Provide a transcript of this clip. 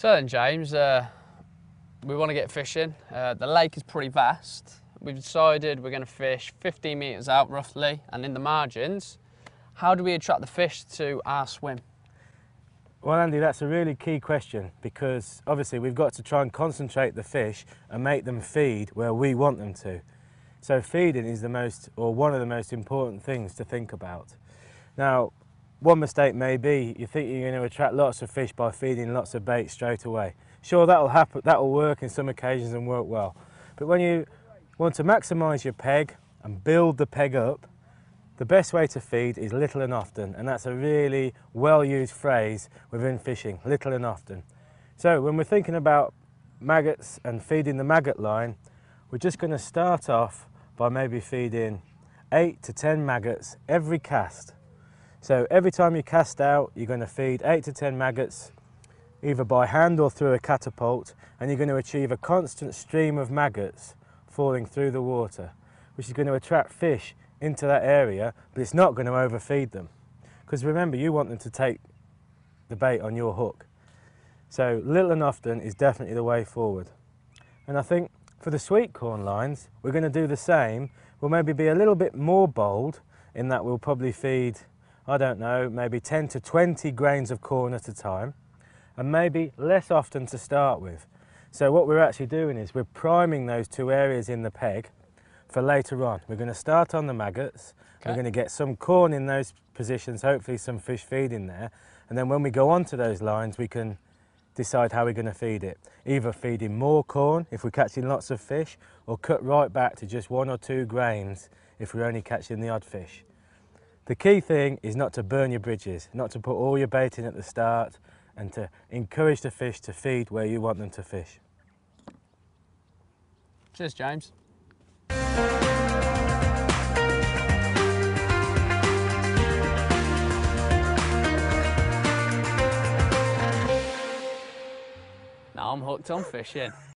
So then, James, we want to get fishing. The lake is pretty vast. We've decided we're going to fish 15 metres out roughly, and in the margins. How do we attract the fish to our swim? Well, Andy, that's a really key question, because obviously we've got to try and concentrate the fish and make them feed where we want them to. So feeding is one of the most important things to think about. Now, one mistake may be you think you're going to attract lots of fish by feeding lots of bait straight away. Sure, that'll happen, that'll work in some occasions and work well. But when you want to maximise your peg and build the peg up, the best way to feed is little and often, and that's a really well-used phrase within fishing, little and often. So when we're thinking about maggots and feeding the maggot line, we're just going to start off by maybe feeding 8 to 10 maggots every cast. So every time you cast out, you're going to feed 8 to 10 maggots, either by hand or through a catapult, and you're going to achieve a constant stream of maggots falling through the water, which is going to attract fish into that area, but it's not going to overfeed them. Because remember, you want them to take the bait on your hook. So little and often is definitely the way forward. And I think for the sweet corn lines, we're going to do the same. We'll maybe be a little bit more bold in that we'll probably feed, I don't know, maybe 10 to 20 grains of corn at a time, and maybe less often to start with. So what we're actually doing is we're priming those two areas in the peg for later on. We're going to start on the maggots. Okay. We're going to get some corn in those positions, hopefully some fish feeding there, and then when we go on to those lines we can decide how we're going to feed it. Either feeding more corn if we're catching lots of fish, or cut right back to just 1 or 2 grains if we're only catching the odd fish. The key thing is not to burn your bridges, not to put all your bait in at the start, and to encourage the fish to feed where you want them to fish. Cheers, James. Now I'm hooked on fishing.